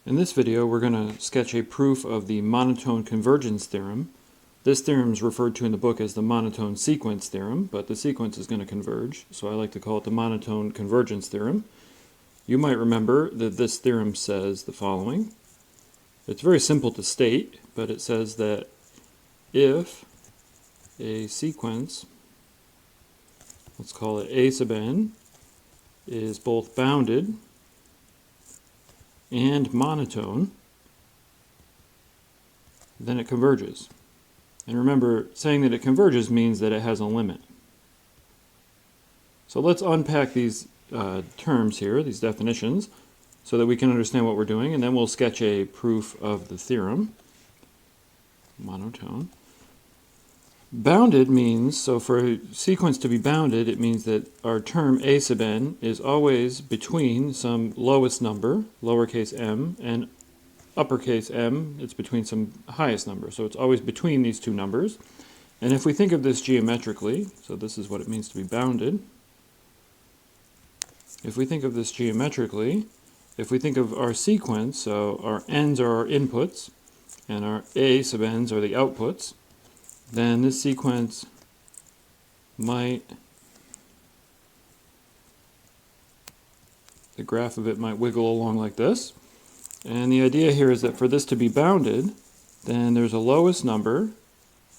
In this video, we're going to sketch a proof of the monotone convergence theorem. This theorem is referred to in the book as the monotone sequence theorem, but the sequence is going to converge, so I like to call it the monotone convergence theorem. You might remember that this theorem says the following. It's very simple to state, but it says that if a sequence, let's call it a sub n, is both bounded and monotone, then it converges. And remember, saying that it converges means that it has a limit. So let's unpack these terms here, these definitions, so that we can understand what we're doing, and then we'll sketch a proof of the theorem. Monotone. Bounded means, so for a sequence to be bounded, it means that our term a sub n is always between some lowest number, lowercase m, and uppercase m, it's between some highest number. So it's always between these two numbers. And if we think of this geometrically, so this is what it means to be bounded. If we think of this geometrically, if we think of our sequence, so our n's are our inputs, and our a sub n's are the outputs, then this sequence might, the graph of it might wiggle along like this. And the idea here is that for this to be bounded, then there's a lowest number,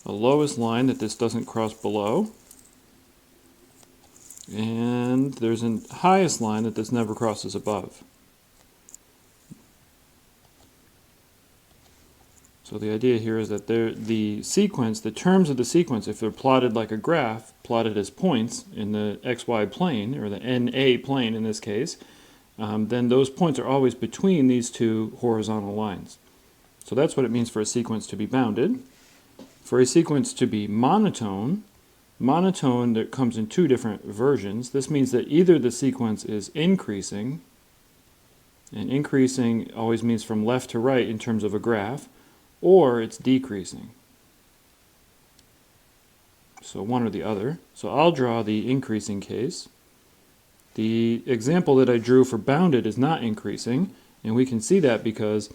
a lowest line that this doesn't cross below, and there's a highest line that this never crosses above. So the idea here is that the sequence, the terms of the sequence, if they're plotted like a graph, plotted as points in the xy plane, or the NA plane in this case, then those points are always between these two horizontal lines. So that's what it means for a sequence to be bounded. For a sequence to be monotone, that comes in two different versions. This means that either the sequence is increasing, and increasing always means from left to right in terms of a graph, or it's decreasing. So one or the other. So I'll draw the increasing case. The example that I drew for bounded is not increasing, and we can see that because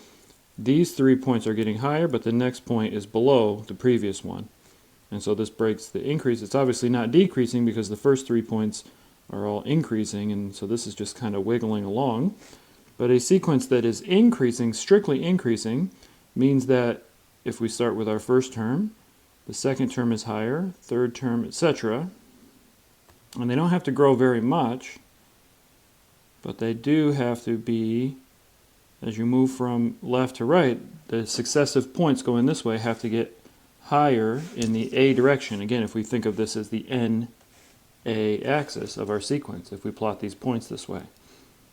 these 3 points are getting higher, but the next point is below the previous one. And so this breaks the increase. It's obviously not decreasing because the first 3 points are all increasing, and so this is just kind of wiggling along. But a sequence that is increasing, strictly increasing, means that if we start with our first term, the second term is higher, third term, etc. And they don't have to grow very much, but they do have to be, as you move from left to right, the successive points going this way have to get higher in the A direction. Again, if we think of this as the NA axis of our sequence, if we plot these points this way.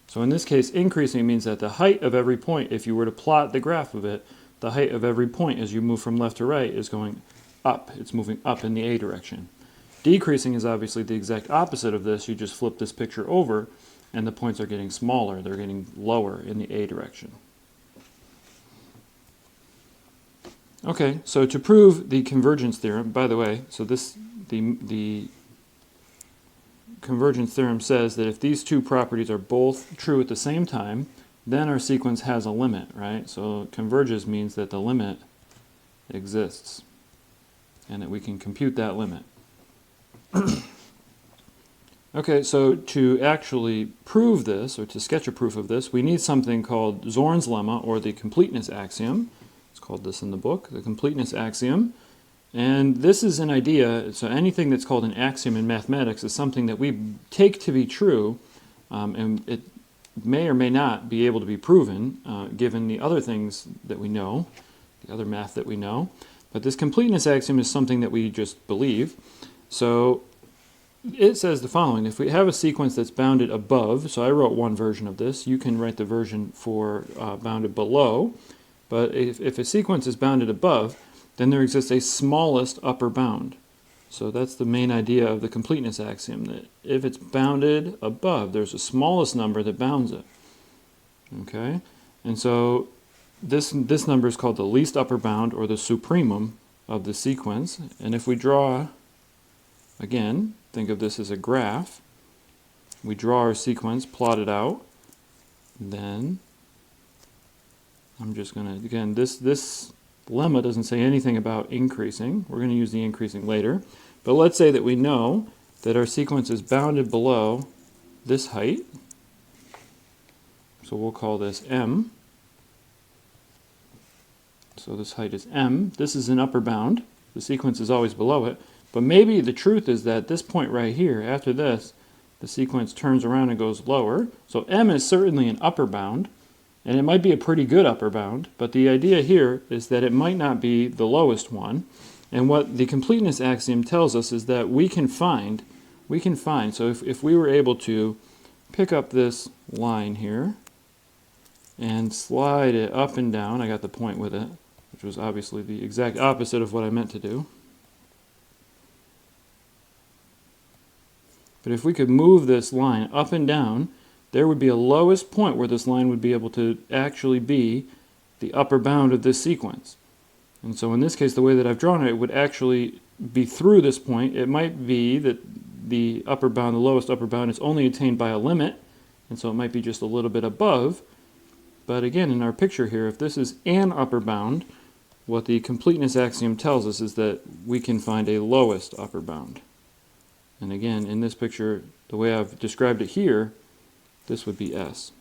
So in this case, increasing means that the height of every point, if you were to plot the graph of it, the height of every point as you move from left to right is going up. It's moving up in the A direction. Decreasing is obviously the exact opposite of this. You just flip this picture over and the points are getting smaller. They're getting lower in the A direction. Okay, so to prove the convergence theorem, by the way, so the convergence theorem says that if these two properties are both true at the same time, then our sequence has a limit, right? So converges means that the limit exists and that we can compute that limit. Okay, so to actually prove this, or to sketch a proof of this, we need something called Zorn's lemma, or the completeness axiom. It's called this in the book, the completeness axiom. And this is an idea, so anything that's called an axiom in mathematics is something that we take to be true, and it may or may not be able to be proven, given the other things that we know, the other math that we know. But this completeness axiom is something that we just believe. So it says the following: if we have a sequence that's bounded above, so I wrote one version of this, you can write the version for bounded below, but if a sequence is bounded above, then there exists a smallest upper bound. So that's the main idea of the completeness axiom, that if it's bounded above, there's a smallest number that bounds it. Okay? And so this number is called the least upper bound, or the supremum of the sequence. And if we draw, again, think of this as a graph. We draw our sequence, plot it out, then I'm just going to, again, this lemma doesn't say anything about increasing. We're going to use the increasing later. But let's say that we know that our sequence is bounded below this height. So we'll call this m. So this height is m. This is an upper bound. The sequence is always below it. But maybe the truth is that this point right here, after this, the sequence turns around and goes lower. So m is certainly an upper bound, and it might be a pretty good upper bound, but the idea here is that it might not be the lowest one. And what the completeness axiom tells us is that we can find, so if we were able to pick up this line here and slide it up and down, I got the point with it, which was obviously the exact opposite of what I meant to do. But if we could move this line up and down, there would be a lowest point where this line would be able to actually be the upper bound of this sequence. And so in this case, the way that I've drawn it, it would actually be through this point. It might be that the upper bound, the lowest upper bound, is only attained by a limit, and so it might be just a little bit above. But again, in our picture here, if this is an upper bound, what the completeness axiom tells us is that we can find a lowest upper bound. And again, in this picture, the way I've described it here, this would be S.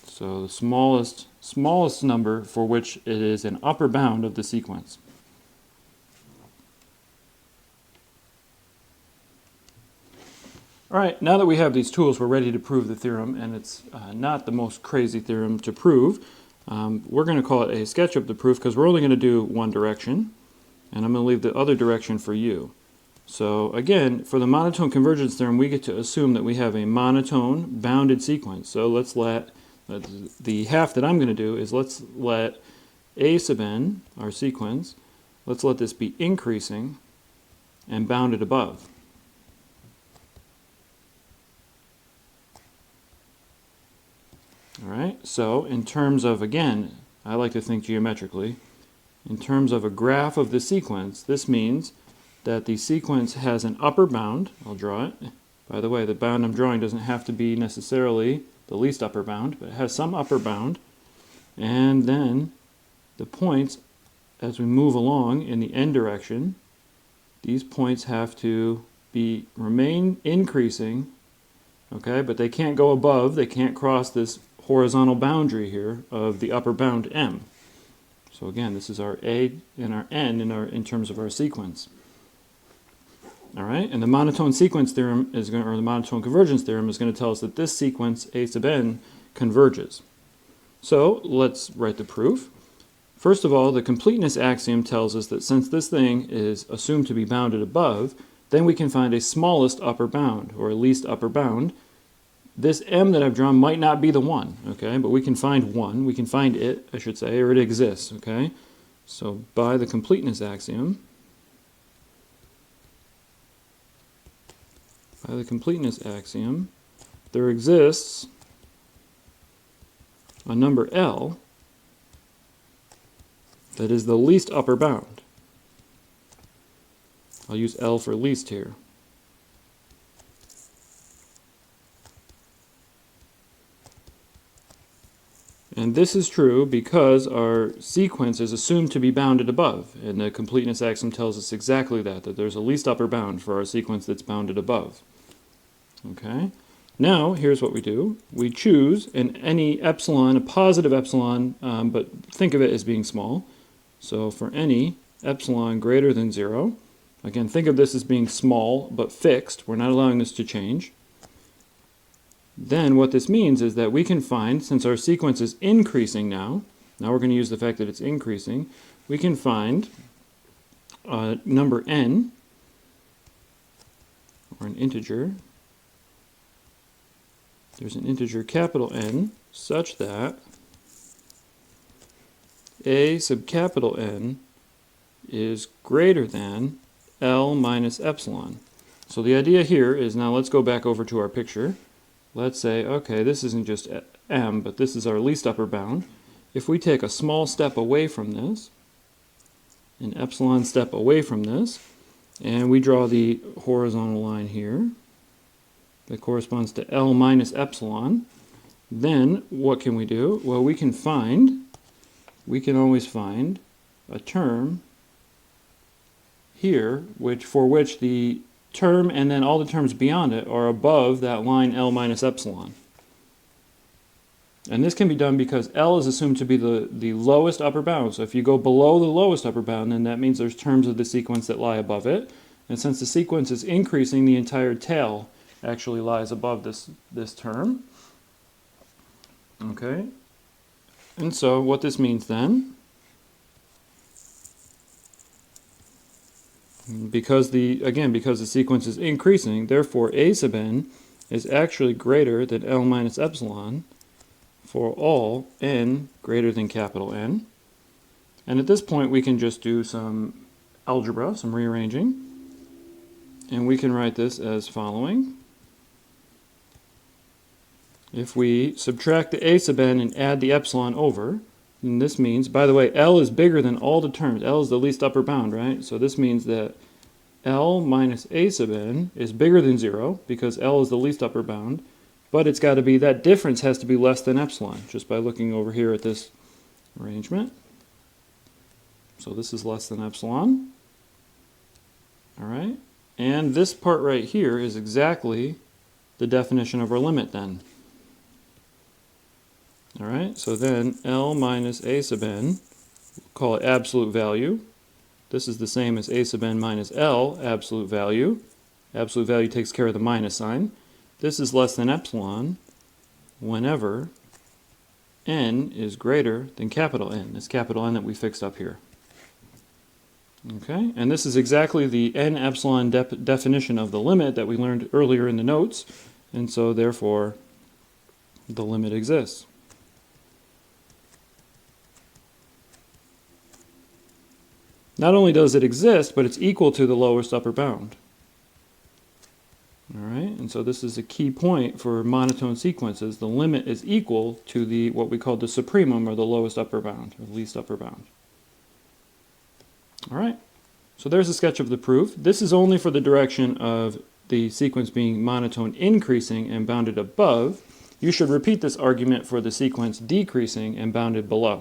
So the smallest number for which it is an upper bound of the sequence. All right, now that we have these tools, we're ready to prove the theorem, and it's not the most crazy theorem to prove. We're going to call it a sketch of the proof because we're only going to do one direction, and I'm going to leave the other direction for you. So again, for the monotone convergence theorem, we get to assume that we have a monotone bounded sequence. So let's let, the half that I'm going to do is let's let a sub n, our sequence, let's let this be increasing and bounded above. All right, so in terms of, again, I like to think geometrically, in terms of a graph of the sequence, this means that the sequence has an upper bound. I'll draw it. By the way, the bound I'm drawing doesn't have to be necessarily the least upper bound, but it has some upper bound. And then the points, as we move along in the n direction, these points have to remain increasing, okay, but they can't go above, they can't cross this horizontal boundary here of the upper bound m. So again, this is our a and our n in terms of our sequence. All right, and the monotone sequence theorem is going, or the monotone convergence theorem is going to tell us that this sequence a sub n converges. So let's write the proof. First of all, the completeness axiom tells us that since this thing is assumed to be bounded above, then we can find a smallest upper bound, or a least upper bound. This m that I've drawn might not be the one, okay, but we can find one, we can find it, I should say, or it exists, okay? So by the completeness axiom, there exists a number L that is the least upper bound. I'll use L for least here. And this is true because our sequence is assumed to be bounded above, and the completeness axiom tells us exactly that there's a least upper bound for our sequence that's bounded above. Okay? Now, here's what we do. We choose any epsilon, a positive epsilon, but think of it as being small. So for any epsilon greater than 0, again, think of this as being small but fixed. We're not allowing this to change. Then what this means is that we can find, since our sequence is increasing now we're going to use the fact that it's increasing, we can find number n, or an integer. There's an integer capital N such that a sub capital N is greater than L minus epsilon. So the idea here is, now let's go back over to our picture. Let's say, okay, this isn't just m, but this is our least upper bound. If we take a small step away from this, an epsilon step away from this, and we draw the horizontal line here that corresponds to L minus epsilon, then what can we do? Well, we can always find a term here for which the term and then all the terms beyond it are above that line L minus epsilon. And this can be done because L is assumed to be the lowest upper bound. So if you go below the lowest upper bound, then that means there's terms of the sequence that lie above it. And since the sequence is increasing, the entire tail actually lies above this term. Okay? And so what this means then, because the sequence is increasing, therefore A sub n is actually greater than L minus epsilon for all n greater than capital N. And at this point we can just do some algebra, some rearranging, and we can write this as following. If we subtract the A sub n and add the epsilon over, then this means, by the way, L is bigger than all the terms. L is the least upper bound, right? So this means that L minus A sub n is bigger than 0 because L is the least upper bound. But it's got to be, that difference has to be less than epsilon, just by looking over here at this arrangement. So this is less than epsilon. All right. And this part right here is exactly the definition of our limit then. All right. So then L minus A sub n, we'll call it absolute value. This is the same as A sub n minus L, absolute value. Absolute value takes care of the minus sign. This is less than epsilon whenever n is greater than capital N, this capital N that we fixed up here. Okay, and this is exactly the n epsilon definition of the limit that we learned earlier in the notes, and so therefore the limit exists. Not only does it exist, but it's equal to the lowest upper bound. All right, and so this is a key point for monotone sequences. The limit is equal to what we call the supremum, or the lowest upper bound, or least upper bound. All right, so there's a sketch of the proof. This is only for the direction of the sequence being monotone increasing and bounded above. You should repeat this argument for the sequence decreasing and bounded below.